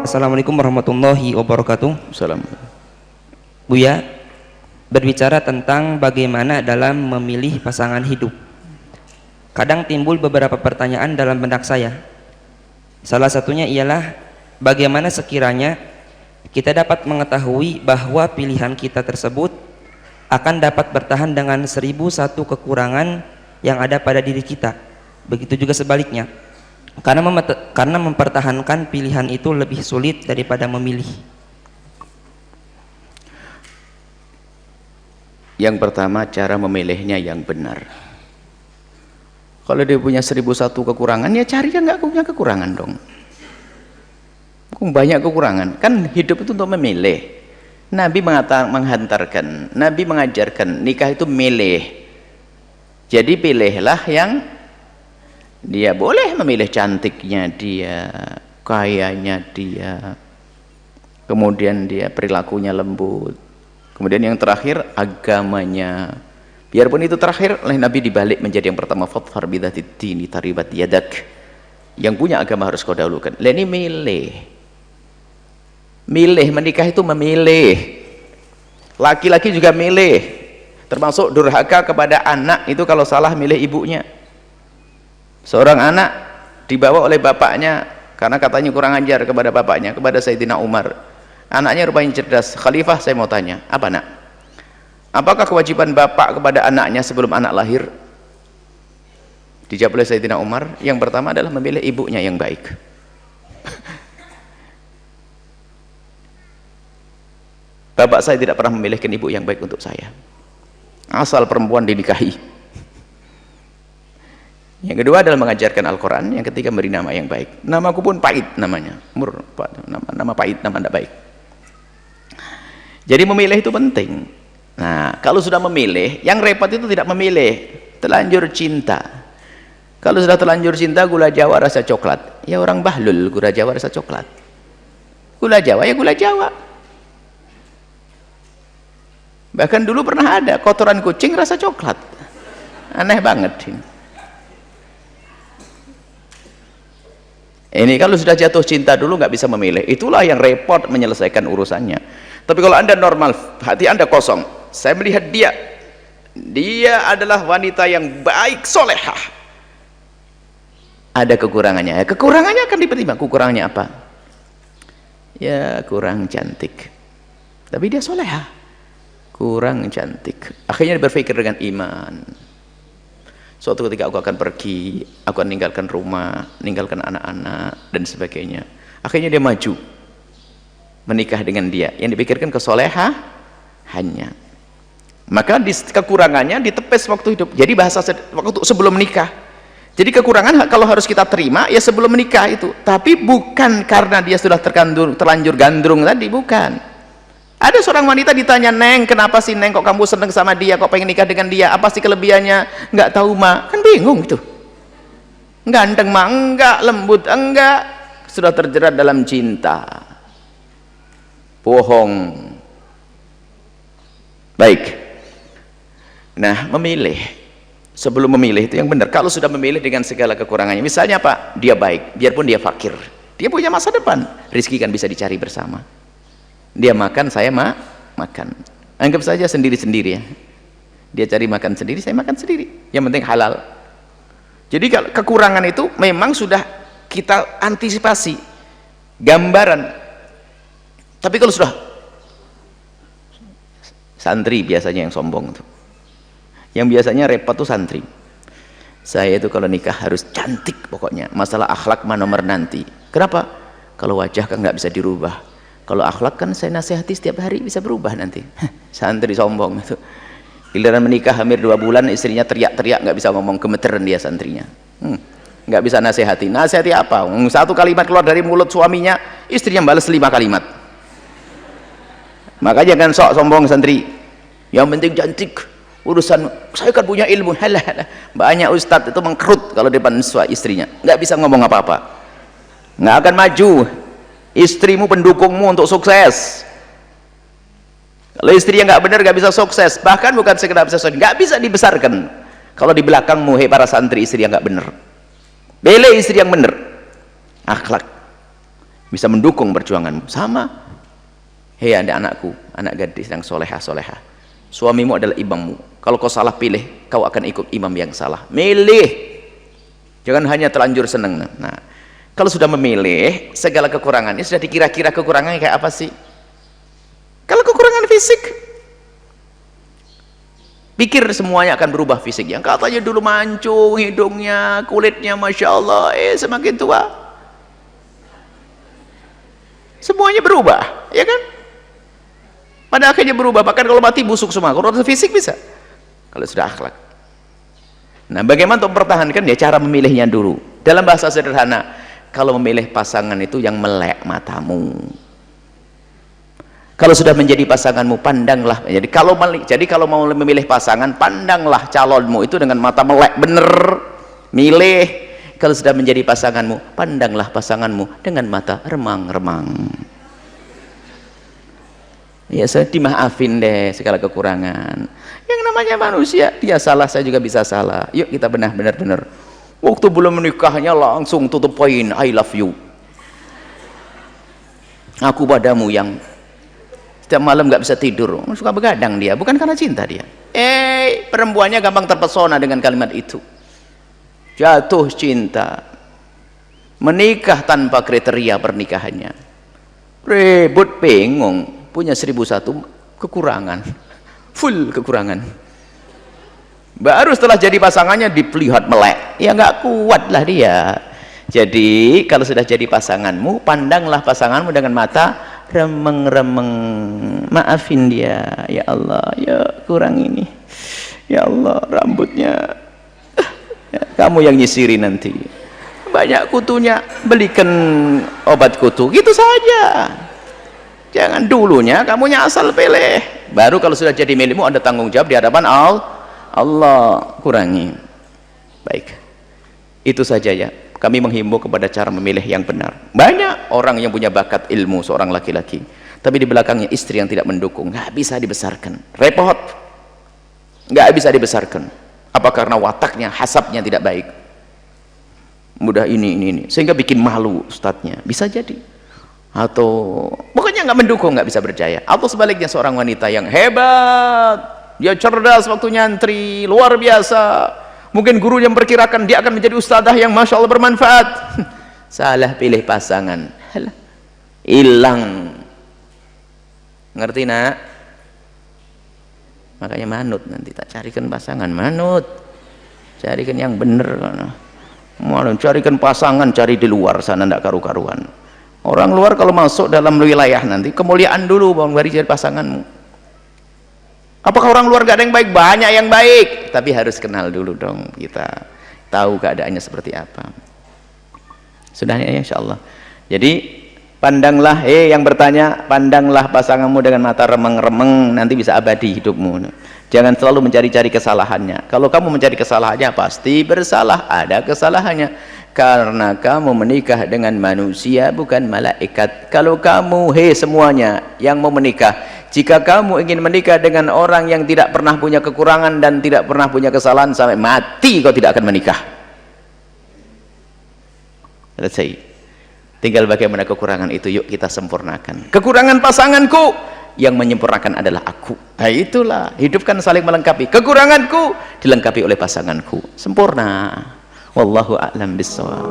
Assalamualaikum warahmatullahi wabarakatuh. Salam. Buya, berbicara tentang bagaimana dalam memilih pasangan hidup. Kadang timbul beberapa pertanyaan dalam benak saya. Salah satunya ialah bagaimana sekiranya kita dapat mengetahui bahwa pilihan kita tersebut akan dapat bertahan dengan 1001 kekurangan yang ada pada diri kita. Begitu juga sebaliknya. Karena mempertahankan pilihan itu lebih sulit daripada memilih. Yang pertama, cara memilihnya yang benar. Kalau dia punya 1001 kekurangan, ya cari yang nggak punya kekurangan dong. Banyak kekurangan, kan hidup itu untuk memilih. Nabi menghantarkan, Nabi mengajarkan nikah itu milih. Jadi pilihlah yang dia boleh memilih cantiknya dia, kayanya dia, kemudian dia perilakunya lembut, kemudian yang terakhir agamanya. Biarpun itu terakhir oleh Nabi dibalik menjadi yang pertama, fadfar bidzatid dini taribat yadak. Yang punya agama harus kau dahulukan. Ini milih menikah itu memilih. Laki-laki juga milih, termasuk durhaka kepada anak itu kalau salah milih ibunya. Seorang anak dibawa oleh bapaknya karena katanya kurang ajar kepada bapaknya, kepada Sayyidina Umar. Anaknya rupanya cerdas. Khalifah, saya mau tanya, apa nak? Apakah kewajiban bapak kepada anaknya sebelum anak lahir? Dijawab oleh Sayyidina Umar, yang pertama adalah memilih ibunya yang baik. Bapak saya tidak pernah memilihkan ibu yang baik untuk saya. Asal perempuan dinikahi. Yang kedua adalah mengajarkan Al-Quran. Yang ketiga beri nama yang baik. Namaku pun pahit namanya, nama pahit, nama tidak baik. Jadi memilih itu penting. Nah, kalau sudah memilih, yang repot itu tidak memilih, terlanjur cinta. Kalau sudah terlanjur cinta, gula Jawa rasa coklat, ya orang bahlul, gula Jawa rasa coklat. Gula Jawa ya gula Jawa. Bahkan dulu pernah ada kotoran kucing rasa coklat. Aneh banget ini. Ini kalau sudah jatuh cinta dulu nggak bisa memilih, itulah yang repot menyelesaikan urusannya. Tapi kalau anda normal, hati anda kosong, saya melihat dia adalah wanita yang baik, solehah, ada kekurangannya, kekurangannya akan dipertimbang. Kekurangannya apa? Ya kurang cantik, tapi dia solehah, kurang cantik, akhirnya dia berpikir dengan iman. Suatu ketika aku akan pergi, aku akan meninggalkan rumah, meninggalkan anak-anak dan sebagainya. Akhirnya dia maju menikah dengan dia. Yang dipikirkan kesolehannya. Maka kekurangannya ditepis waktu hidup. Jadi bahasa waktu sebelum menikah. Jadi kekurangan kalau harus kita terima ya sebelum menikah itu. Tapi bukan karena dia sudah terlanjur gandrung tadi, bukan. Ada seorang wanita ditanya, Neng, kenapa sih Neng kok kamu seneng sama dia, kok pengen nikah dengan dia, apa sih kelebihannya? Nggak tahu mak, kan bingung itu. Ganteng mah enggak, lembut enggak, sudah terjerat dalam cinta, bohong. Baik. Nah, memilih, sebelum memilih itu yang benar. Kalau sudah memilih dengan segala kekurangannya, misalnya apa? Dia baik, biarpun dia fakir, dia punya masa depan, rezeki kan bisa dicari bersama. Dia makan, saya makan. Anggap saja sendiri-sendiri ya. Dia cari makan sendiri, saya makan sendiri. Yang penting halal. Jadi kalau kekurangan itu memang sudah kita antisipasi, gambaran. Tapi kalau sudah santri biasanya yang sombong tuh. Yang biasanya repot tuh santri. Saya itu kalau nikah harus cantik pokoknya. Masalah akhlak mah nomor nanti. Kenapa? Kalau wajah kan nggak bisa dirubah. Kalau akhlak kan saya nasihati setiap hari bisa berubah nanti. Santri sombong itu. Giliran menikah hampir 2 bulan, istrinya teriak-teriak, nggak bisa ngomong, gemeteran dia santrinya. Nggak bisa nasihati. Nasihati apa? Satu kalimat keluar dari mulut suaminya, istrinya balas 5 kalimat. Maka jangan sok sombong santri. Yang penting cantik. Urusan saya kan punya ilmu. Halah. Banyak ustadz itu mengkerut kalau depan istrinya. Nggak bisa ngomong apa-apa. Nggak akan maju. Istrimu pendukungmu untuk sukses. Kalau istrinya nggak benar nggak bisa sukses, bahkan bukan sekedar bisa sukses, nggak bisa dibesarkan. Kalau di belakangmu para santri istri yang nggak benar, bela istri yang benar, akhlak. bisa mendukung perjuanganmu. Sama, hei ada anakku, anak gadis yang solehah, suamimu adalah imammu. Kalau kau salah pilih, kau akan ikut imam yang salah. Milih, jangan hanya terlanjur seneng. Nah, kalau sudah memilih, segala kekurangannya sudah dikira-kira kekurangannya kayak apa sih? Kalau kekurangan fisik, pikir semuanya akan berubah fisik. Yang katanya dulu mancung hidungnya, kulitnya Masya Allah, semakin tua semuanya berubah, ya kan? Pada akhirnya berubah, bahkan kalau mati busuk semua. Kalau fisik bisa, kalau sudah akhlak. Nah, bagaimana untuk mempertahankan? Ya cara memilihnya dulu. Dalam bahasa sederhana, kalau memilih pasangan itu yang melek matamu. Kalau sudah menjadi pasanganmu, pandanglah. Jadi kalau mau memilih pasangan, pandanglah calonmu itu dengan mata melek, bener milih. Kalau sudah menjadi pasanganmu, pandanglah pasanganmu dengan mata remang-remang. Ya, saya dimaafin deh segala kekurangan. Yang namanya manusia, dia salah, saya juga bisa salah. Yuk kita benar-benar. Waktu belum menikahnya langsung tutup poin, I love you. Aku padamu yang setiap malam nggak bisa tidur, suka begadang dia, bukan karena cinta dia. Perempuannya gampang terpesona dengan kalimat itu. Jatuh cinta, menikah tanpa kriteria pernikahannya, ribut, bingung, punya 1001 kekurangan, full kekurangan. Baru setelah jadi pasangannya dilihat melek, ya nggak kuat lah dia. Jadi kalau sudah jadi pasanganmu, pandanglah pasanganmu dengan mata remeng-remeng. Maafin dia, ya Allah, ya kurang ini, ya Allah rambutnya, ya, kamu yang nyisiri nanti, banyak kutunya, belikan obat kutu, gitu saja. Jangan dulunya kamunya asal pilih, baru kalau sudah jadi milikmu ada tanggung jawab di hadapan Allah. Kurangi. Baik, itu saja ya, kami menghimbau kepada cara memilih yang benar. Banyak orang yang punya bakat ilmu, seorang laki-laki, tapi di belakangnya istri yang tidak mendukung, nggak bisa dibesarkan, repot, nggak bisa dibesarkan. Apa karena wataknya, hasabnya tidak baik, mudah ini, sehingga bikin malu ustadznya, bisa jadi. Atau pokoknya nggak mendukung, nggak bisa berjaya. Atau sebaliknya seorang wanita yang hebat, dia cerdas waktu nyantri, luar biasa, mungkin guru yang memperkirakan dia akan menjadi ustadzah yang Masya Allah bermanfaat. Salah pilih pasangan, hilang. Ngerti nak? Makanya manut, nanti tak carikan pasangan, manut, carikan yang bener. Malah carikan pasangan, cari di luar sana, ndak karu-karuan. Orang luar kalau masuk dalam wilayah nanti kemuliaan dulu bang, baru jadi pasanganmu. Apakah orang luar gak ada yang baik? Banyak yang baik, tapi harus kenal dulu dong, kita tahu keadaannya seperti apa. Sudahnya ya insyaallah. Jadi pandanglah, yang bertanya, pandanglah pasanganmu dengan mata remeng-remeng, nanti bisa abadi hidupmu. Jangan selalu mencari-cari kesalahannya. Kalau kamu mencari kesalahannya, pasti bersalah, ada kesalahannya. Karena kamu menikah dengan manusia, bukan malaikat. Kalau kamu, semuanya yang mau menikah, jika kamu ingin menikah dengan orang yang tidak pernah punya kekurangan dan tidak pernah punya kesalahan, sampai mati kau tidak akan menikah. Selesai. Tinggal bagaimana kekurangan itu, yuk kita sempurnakan. Kekurangan pasanganku, yang menyempurnakan adalah aku. Nah itulah, hidup kan saling melengkapi. Kekuranganku dilengkapi oleh pasanganku, sempurna. Wallahu a'lam bishawab.